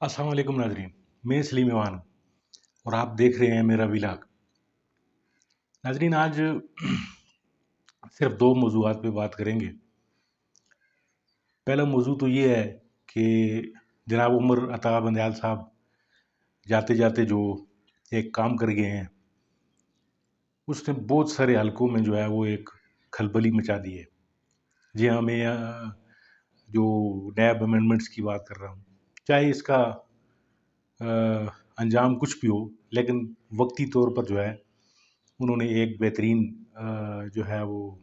अस्सलाम वालेकुम नाजरीन। मैं सलीम ईमान हूँ और आप देख रहे हैं मेरा विलाग। नाजरीन, आज सिर्फ दो मौजूआत पे बात करेंगे। पहला मौजू तो ये है कि जनाब उमर अता बंदयाल साहब जाते जाते जो एक काम कर गए हैं, उसने बहुत सारे हलकों में जो है वो एक खलबली मचा दी है। जी हाँ, मैं जो नैब अमेंडमेंट्स की बात कर रहा हूँ, चाहे इसका अंजाम कुछ भी हो, लेकिन वक्ती तौर पर जो है उन्होंने एक बेहतरीन जो है वो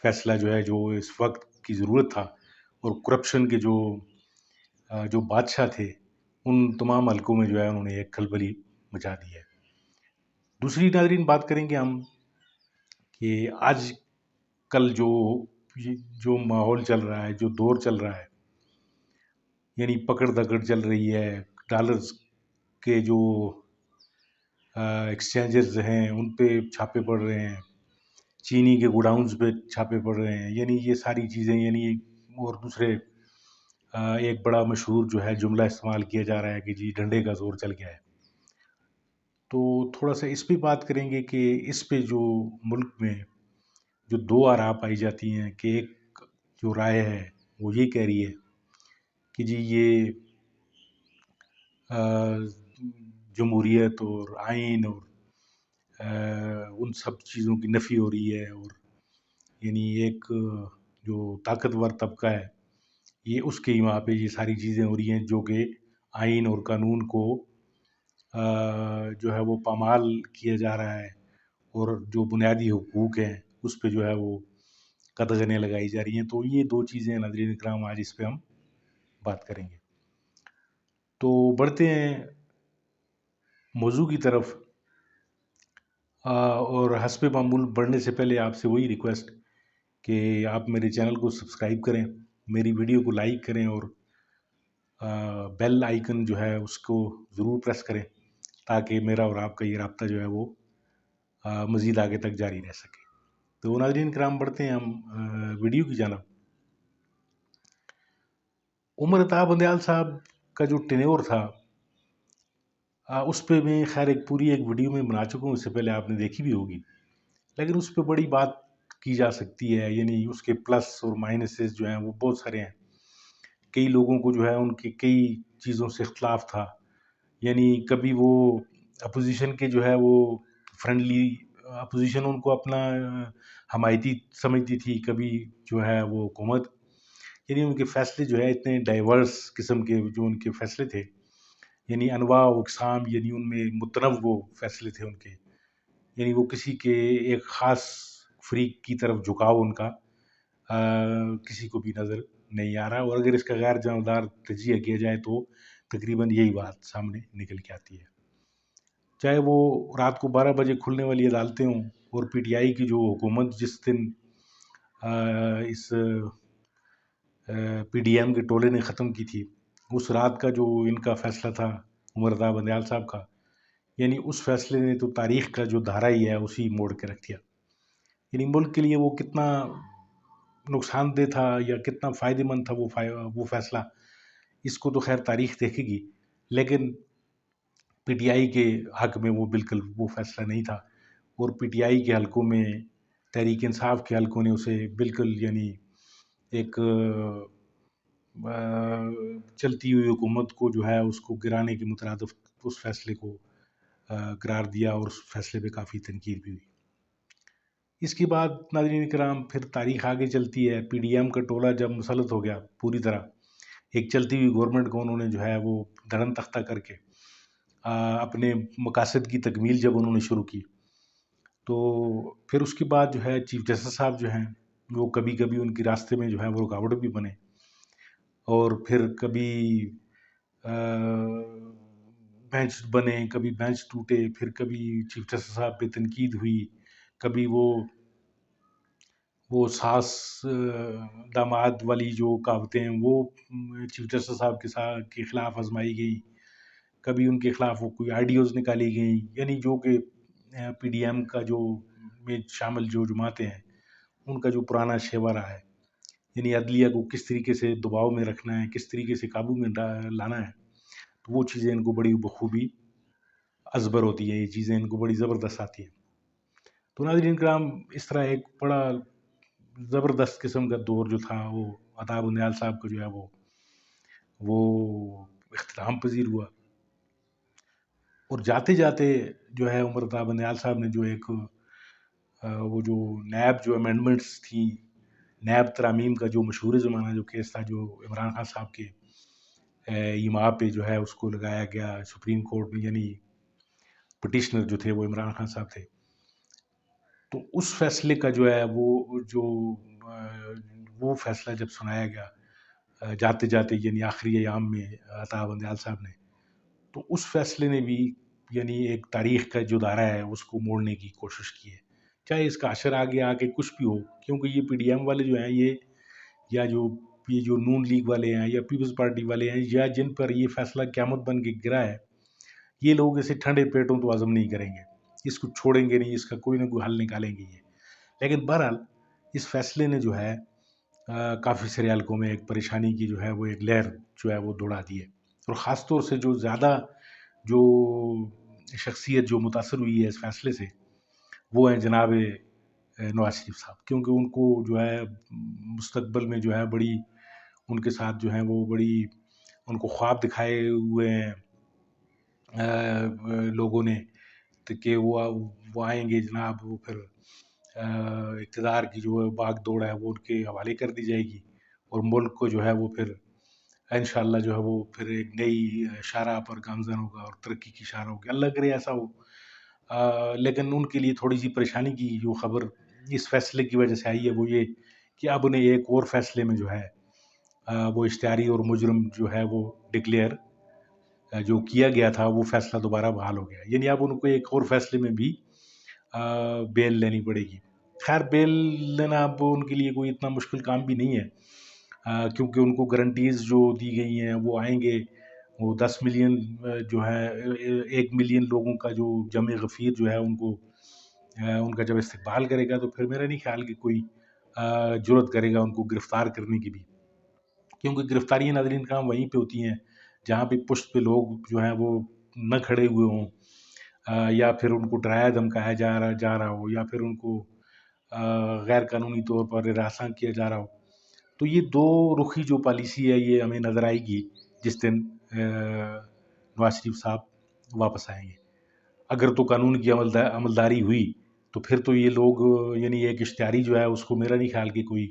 फैसला जो है, जो इस वक्त की ज़रूरत था, और करप्शन के जो बादशाह थे, उन तमाम हलकों में जो है उन्होंने एक खलबली मचा दी है। दूसरी नाज़रीन बात करेंगे हम कि आज कल जो माहौल चल रहा है, जो दौर चल रहा है, यानी पकड़ दकड़ चल रही है। डॉलर्स के जो एक्सचेंजेस हैं उन पे छापे पड़ रहे हैं, चीनी के गोडाउन्स पे छापे पड़ रहे हैं, यानी ये सारी चीज़ें, यानी और दूसरे एक बड़ा मशहूर जो है जुमला इस्तेमाल किया जा रहा है कि जी डंडे का ज़ोर चल गया है। तो थोड़ा-सा इस पे बात करेंगे कि इस पे जो मुल्क में जो 2 आरा पाई जाती हैं कि एक जो राय है वो ये कह रही है कि जी ये अ, जमहूरियत और आइन और उन सब चीज़ों की नफ़ी हो रही है, और यानी एक जो ताकतवर तबका है, ये उसके ही वहाँ पे ये सारी चीज़ें हो रही हैं जो कि आइन और कानून को जो है वो पामाल किया जा रहा है, और जो बुनियादी हुकूक हैं उस पे जो है वो कतगने लगाई जा रही हैं। तो ये 2 चीज़ें नाज़रीन इकराम आज इस पे हम बात करेंगे। तो बढ़ते हैं मौज़ू की तरफ। और हस्बे मामूल बढ़ने से पहले आपसे वही रिक्वेस्ट कि आप मेरे चैनल को सब्सक्राइब करें, मेरी वीडियो को लाइक करें, और बेल आइकन जो है उसको ज़रूर प्रेस करें, ताकि मेरा और आपका ये राब्ता जो है वो मज़ीद आगे तक जारी रह सके। तो नाज़रीन किराम, बढ़ते हैं हम वीडियो की जानिब। उमर अता बंदयाल साहब का जो टेन्योर था, उस पे मैं खैर एक पूरी एक वीडियो में बना चुका हूँ, इससे पहले आपने देखी भी होगी। लेकिन उस पे बड़ी बात की जा सकती है, यानी उसके प्लस और माइनसेस जो हैं वो बहुत सारे हैं। कई लोगों को जो है उनकी कई चीज़ों से इख्तलाफ था, यानी कभी वो अपोज़िशन के जो है वो फ्रेंडली, अपोज़िशन उनको अपना हमायती समझती थी, कभी जो है वो हुकूमत, यानी उनके फ़ैसले जो है इतने डाइवर्स किस्म के जो उनके फ़ैसले थे, यानी अनवा व अक़साम, यानी उनमें मुतनव्वो फ़ैसले थे उनके, यानी वो किसी के एक ख़ास फ़रीक की तरफ झुकाव उनका किसी को भी नज़र नहीं आ रहा, और अगर इसका गैर जानबदार तजिया किया जाए तो तकरीबन यही बात सामने निकल के आती है। चाहे वो रात को 12 बजे खुलने वाली अदालतें हों, और पीटीआई की जो हुकूमत जिस दिन इस पीडीएम के टोले ने ख़त्म की थी, उस रात का जो इनका फ़ैसला था उमर अता बंदयाल साहब का, यानी उस फ़ैसले ने तो तारीख़ का जो धारा ही है उसी मोड़ के रख दिया। यानी मुल्क के लिए वो कितना नुकसानदेह था या कितना फ़ायदेमंद था वो फ़ैसला, इसको तो ख़ैर तारीख़ देखेगी, लेकिन पीटीआई के हक़ में वो बिल्कुल वो फ़ैसला नहीं था, और पीटीआई के हलकों में तहरीक इंसाफ़ के हलकों ने उसे बिल्कुल, यानी एक चलती हुई हुकूमत को जो है उसको गिराने के मुतरादिफ उस फ़ैसले को करार दिया, और उस फ़ैसले पे काफ़ी तनकीद भी हुई। इसके बाद नाज़रीन किराम फिर तारीख़ आगे चलती है। पीडीएम का टोला जब मुसल्लत हो गया पूरी तरह, एक चलती हुई गवर्नमेंट को उन्होंने जो है वो धरम तख्ता करके अपने मकासद की तकमील जब उन्होंने शुरू की, तो फिर उसके बाद जो है चीफ जस्टिस साहब जो हैं वो कभी-कभी उनके रास्ते में जो है वो रुकावट भी बने, और फिर कभी बेंच बने, कभी बेंच टूटे, फिर कभी चीफ जस्टिस साहब पे तनकीद हुई, कभी वो सास दामाद वाली जो कहावतें हैं वो चीफ जस्टिस साहब के खिलाफ आजमाई गई, कभी उनके खिलाफ वो कोई आइडियोज़ निकाली गई, यानी जो कि पीडीएम का जो में शामिल जो जमातें हैं उनका जो पुराना शेवा रहा है, यानी अदलिया को किस तरीके से दबाव में रखना है, किस तरीके से काबू में लाना है, تو وہ چیزیں इनको बड़ी बखूबी अज़बर होती हैं, ये चीज़ें इनको बड़ी ज़बरदस्त आती हैं। तो नाज़रीन किराम, इस तरह एक बड़ा ज़बरदस्त किस्म का दौर जो था वो अता बुनियाल साहब का जो है वो इख्तिताम पज़ीर हुआ। और जाते-जाते जो है उमर अता बुनियाल साहब ने जो एक वो जो नैब जो अमेंडमेंट्स थी, नैब तरामीम का जो मशहूर ज़माना जो केस था, जो इमरान खान साहब के इमाम पे जो है उसको लगाया गया सुप्रीम कोर्ट में, यानी पिटिशनर जो थे वो इमरान खान साहब थे। तो उस फैसले का जो है वो फैसला जब सुनाया गया जाते जाते, यानी आखिरी अयाम में अता बंदयाल साहब ने, तो उस फैसले ने भी यानी एक तारीख का जो दायरा है उसको मोड़ने की कोशिश की है, चाहे इसका असर आगे आके कुछ भी हो। क्योंकि ये पीडीएम वाले जो हैं, ये या ये जो नून लीग वाले हैं या पीपल्स पार्टी वाले हैं, या जिन पर ये फैसला क़यामत बन के गिरा है, ये लोग इसे ठंडे पेटों तो हज़म नहीं करेंगे, इसको छोड़ेंगे नहीं, इसका कोई ना कोई हल निकालेंगे ये। लेकिन बहरहाल इस फैसले ने जो है काफ़ी सारे हलकों में एक परेशानी की जो है वो एक लहर जो है वो दौड़ा दी है। और ख़ास तौर से जो ज़्यादा जो शख्सियत जो मुतासर हुई है इस फैसले से, वो हैं जनाब नवाज शरीफ साहब। क्योंकि उनको जो है मुस्तकबिल में जो है बड़ी उनके साथ जो है वो बड़ी उनको ख्वाब दिखाए हुए हैं लोगों ने, तो कि वो आएंगे जनाब, वो फिर इक़्तिदार की जो भाग दौड़ है वो उनके हवाले कर दी जाएगी और मुल्क को जो है वो फिर इंशाअल्लाह जो है वो फिर एक नई शाहराह पर गामज़न होगा और तरक्की की शाहराह होगी, अल्लाह करे ऐसा हो। लेकिन उनके लिए थोड़ी सी परेशानी की जो खबर इस फैसले की वजह से आई है वो ये कि अब उन्हें एक और फैसले में जो है वो इश्तिहारी और मुजरम जो है वो डिक्लेयर जो किया गया था वो फैसला दोबारा बहाल हो गया, यानी अब उनको एक और फैसले में भी बेल लेनी पड़ेगी। खैर बेल लेना अब उनके लिए कोई इतना मुश्किल काम भी नहीं है, क्योंकि उनको गारंटीज़ जो दी गई हैं वो आएंगे, वो 10 मिलियन जो है 1 मिलियन लोगों का जो जमे गफ़ीर जो है उनको उनका जब इस्तकबाल करेगा तो फिर मेरा नहीं ख्याल कि कोई जुर्रत करेगा उनको गिरफ़्तार करने की भी। क्योंकि गिरफ़्तारियाँ नाज़रीन काम वहीं पे होती हैं जहाँ पे पुश्त पे लोग जो हैं वो न खड़े हुए हों, या फिर उनको डराया धमकाया जा रहा हो, या फिर उनको गैर कानूनी तौर पर हरासा किया जा रहा हो। तो ये दो रुखी जो पॉलिसी है ये हमें नज़र आएगी जिस दिन नवाज शरीफ साहब वापस आएंगे। अगर तो कानून की अमलदारी हुई तो फिर तो ये लोग यानी एक इश्तिहारी जो है उसको मेरा नहीं ख्याल कि कोई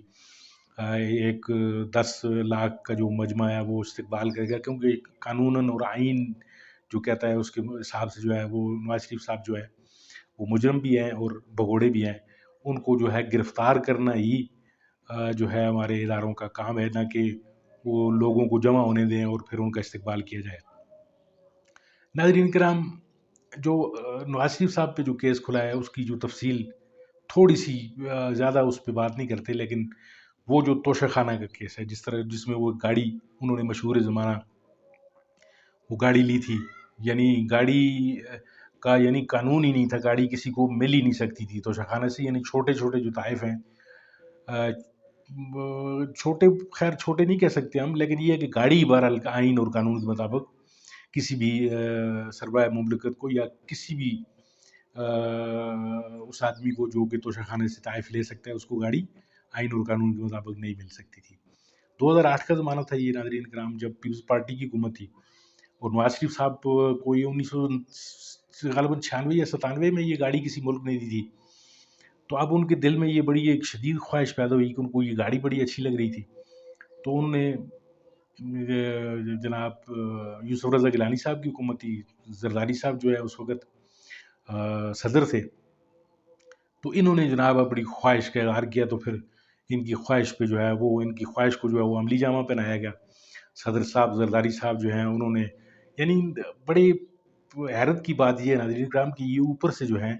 एक 10 लाख का जो मजमा है वो इस्तकबाल करेगा, क्योंकि कानूनन और आइन जो कहता है उसके हिसाब से जो है वो नवाज शरीफ साहब जो है वो मुजरम भी हैं और भगोड़े भी हैं। उनको जो है गिरफ़्तार करना ही जो है हमारे इदारों का काम है, ना कि वो लोगों को जमा होने दें और फिर उनका इस्तकबाल किया जाए। नाज़रीन किराम, जो नवाज शरीफ साहब पे जो केस खुला है उसकी जो तफसील थोड़ी सी ज़्यादा उस पर बात नहीं करते, लेकिन वो जो तोशाखाना का केस है जिसमें वो गाड़ी उन्होंने मशहूर ज़माना वो गाड़ी ली थी, यानी गाड़ी का यानी कानून ही नहीं था, गाड़ी किसी को मिल ही नहीं सकती थी तोशाखाना से, यानी छोटे छोटे जो ताइफ हैं छोटे, खैर छोटे नहीं कह सकते हम, लेकिन ये है कि गाड़ी बहरहाल आइन और कानून के मुताबिक किसी भी सरबराह मुमलिकत को या किसी भी उस आदमी को जो कि तोशाखाने से ताइफ ले सकता है उसको गाड़ी आइन और कानून के मुताबिक नहीं मिल सकती थी। 2008 का ज़माना था ये नाज़रीन कराम, जब पीपल्स पार्टी की हुकूमत थी और नवाज शरीफ साहब को ये 1900 ग़ालिबन 96 या 97 में ये गाड़ी किसी मुल्क ने दी थी। तो अब उनके दिल में ये बड़ी एक शदीद ख्वाहिश पैदा हुई कि उनको ये गाड़ी बड़ी अच्छी लग रही थी। तो उन्होंने जनाब यूसुफ रज़ा गिलानी साहब की हुकूमत थी, ज़रदारी साहब जो है उस वक़्त सदर थे, तो इन्होंने जनाब अपनी ख्वाहिश का इज़हार किया, तो फिर इनकी ख्वाहिश पे जो है वो इनकी ख्वाहिश को जो है वो अमली जामा पहनाया गया। सदर साहब ज़रदारी साहब जो हैं उन्होंने यानी बड़े हैरत की बात ये है नाज़रीन किराम कि ये ऊपर से जो हैं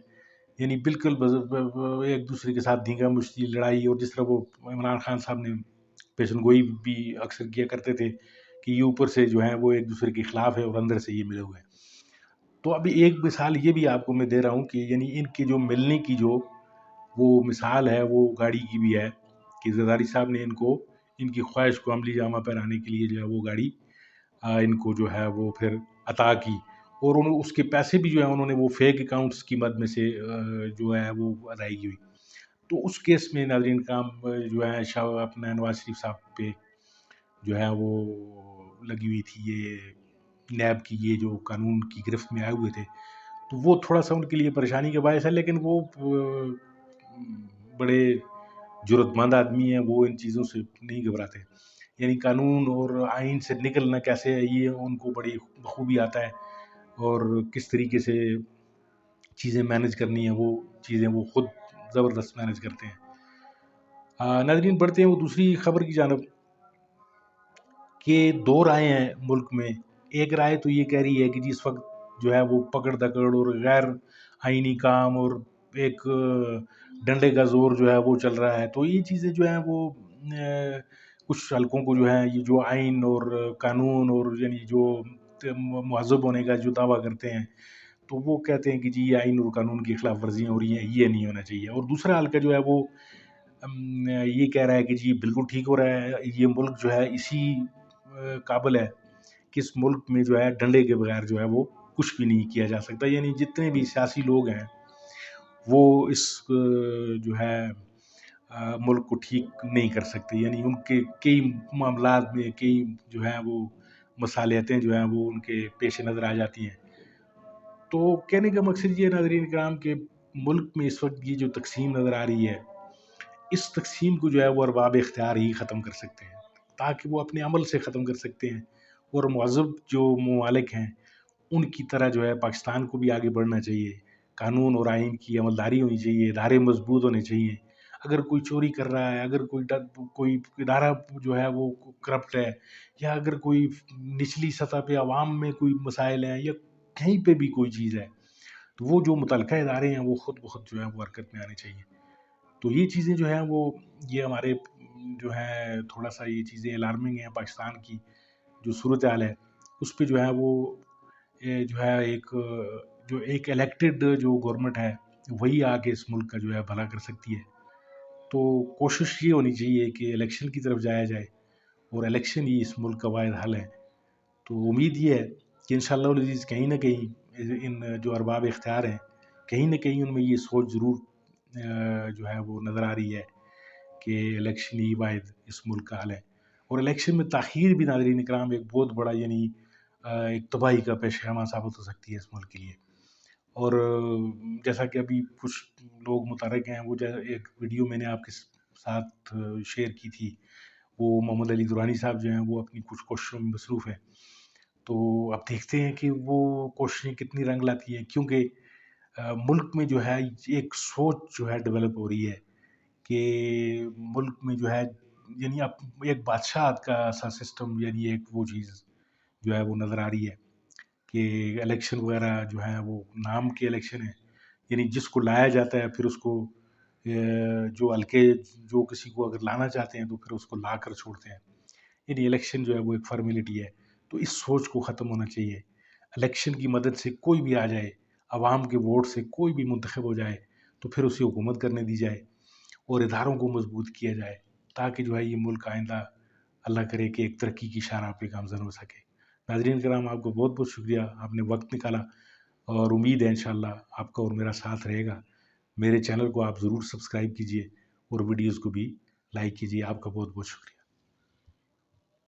यानी बिल्कुल एक दूसरे के साथ धींगा मुश्ती लड़ाई, और जिस तरह वो इमरान खान साहब ने पेशन गोई भी अक्सर किया करते थे कि ये ऊपर से जो है वो एक दूसरे के खिलाफ है और अंदर से ये मिले हुए हैं। तो अभी एक मिसाल ये भी आपको मैं दे रहा हूँ कि यानी इनके जो मिलने की जो वो मिसाल है वो गाड़ी की भी है कि ज़रदारी साहब ने इनको इनकी ख्वाहिश को अमली जामा पहनाने के लिए जो है वो गाड़ी इनको जो है वो फिर अता की, और उस के पैसे भी जो है उन्होंने वो फेक अकाउंट्स की मद में से जो है वो अदायगी हुई। तो उस केस में नाज़रीन काम जो है शाह अपना नवाज़ शरीफ साहब पे जो है वो लगी हुई थी ये नैब की, ये जो कानून की गिरफ्त में आए हुए थे। तो वो थोड़ा-सा उनके लिए परेशानी का बायस है, लेकिन वो बड़े जुर्रतमंद आदमी हैं, वो इन चीज़ों से नहीं घबराते। यानी कानून और आइन से निकलना कैसे है, ये उनको बड़ी बखूबी आता है, और किस तरीके से चीज़ें मैनेज करनी है, वो चीज़ें वो खुद ज़बरदस्त मैनेज करते हैं। नाज़रीन बढ़ते हैं वो दूसरी खबर की जानिब कि 2 राहें हैं मुल्क में। एक राय तो ये कह रही है कि जी इस वक़्त जो है वो पकड़-दकड़ और गैर आइनी काम और एक डंडे का ज़ोर जो है वो चल रहा है। तो ये चीज़ें जो हैं वो कुछ हलकों को जो है ये जो आइन और कानून और यानी जो मुहज़्ज़ब होने का जो दावा करते हैं, तो वो कहते हैं कि जी ये आइन और कानून की खिलाफ वर्जियाँ हो रही हैं, ये नहीं होना चाहिए। और दूसरा हल्का जो है वो ये कह रहा है कि जी बिल्कुल ठीक हो रहा है, ये मुल्क जो है इसी काबिल है कि इस मुल्क में जो है डंडे के बगैर जो है वो कुछ भी नहीं किया जा सकता। यानी जितने भी सियासी लोग हैं, वो इस जो है मुल्क को ठीक नहीं कर सकते। यानी उनके कई मामलात में कई जो है वो मसालियतें जो हैं वो उनके पेश नज़र आ जाती हैं। तो कहने का मकसद ये है नाज़रीन किराम कि मुल्क में इस वक़्त ये जो तक़सीम नज़र आ रही है, इस तक़सीम को जो है वो अरबाब इख्तियार ही ख़त्म कर सकते हैं, ताकि वो अपने अमल से ख़त्म कर सकते हैं। और मुअज़्ज़ब जो ममालिक हैं, उनकी तरह जो है पाकिस्तान को भी आगे बढ़ना चाहिए। कानून और आइन की अमलदारी होनी चाहिए, इदारे मज़बूत होने चाहिए। अगर कोई चोरी कर रहा है, अगर कोई इदारा जो है वो करप्ट है, या अगर कोई निचली सतह पे अवाम में कोई मसाइल हैं, या कहीं पे भी कोई चीज़ है, तो वो जो मुतल्लका इदारे हैं वो खुद ब खुद जो है वो हरकत में आने चाहिए। तो ये चीज़ें जो हैं वो ये हमारे जो है थोड़ा-सा ये चीज़ें अलार्मिंग हैं पाकिस्तान की जो सूरत-ए-हाल है, उस पे जो है वो जो है जो एक इलेक्टेड जो गवर्नमेंट है, वही आके इस मुल्क का जो है भला कर सकती है। तो कोशिश ये होनी चाहिए कि इलेक्शन की तरफ जाया जाए, और इलेक्शन ही इस मुल्क का वाहिद हल है। तो उम्मीद ये है कि इंशाअल्लाह वल अज़ीज़ कहीं न कहीं इन जो अरबाब इख्तियार हैं, कहीं न कहीं उनमें ये सोच ज़रूर जो है वो नज़र आ रही है कि इलेक्शन ही वाहिद इस मुल्क का हल है। और इलेक्शन में ताख़ीर भी नाज़रीन इकराम एक बहुत बड़ा यानी एक तबाही का पेशगामा साबित हो सकती है इस मुल्क के लिए। और जैसा कि अभी कुछ लोग मुतहर्रिक हैं, वो एक वीडियो मैंने आपके साथ शेयर की थी, वो मोहम्मद अली दुरानी साहब जो हैं वो अपनी कुछ कोशिशों में मसरूफ़ हैं। तो अब देखते हैं कि वो कोशिशें कितनी रंग लाती हैं, क्योंकि मुल्क में जो है एक सोच जो है डेवलप हो रही है कि मुल्क में जो है यानी अब एक बादशाह का सा सिस्टम, यानी एक वो चीज़ जो है वो नज़र आ रही है कि इलेक्शन वगैरह जो है वो नाम के इलेक्शन है। यानी जिसको लाया जाता है फिर उसको जो हल्के जो किसी को अगर लाना चाहते हैं तो फिर उसको ला कर छोड़ते हैं। यानी इलेक्शन जो है वो एक फ़ॉर्मेलिटी है। तो इस सोच को ख़त्म होना चाहिए। इलेक्शन की मदद से कोई भी आ जाए, अवाम के वोट से कोई भी मुंतखब हो जाए, तो फिर उसे हुकूमत करने दी जाए और इदारों को मज़बूत किया जाए, ताकि जो है ये मुल्क आइंदा अल्लाह करे कि एक तरक्की की शाहराह पे गामज़न हो सके। नाज़रीन किराम आपको बहुत-बहुत शुक्रिया, आपने वक़्त निकाला, और उम्मीद है इंशाअल्लाह आपका और मेरा साथ रहेगा। मेरे चैनल को आप ज़रूर सब्सक्राइब कीजिए और वीडियोज़ को भी लाइक कीजिए। आपका बहुत-बहुत शुक्रिया।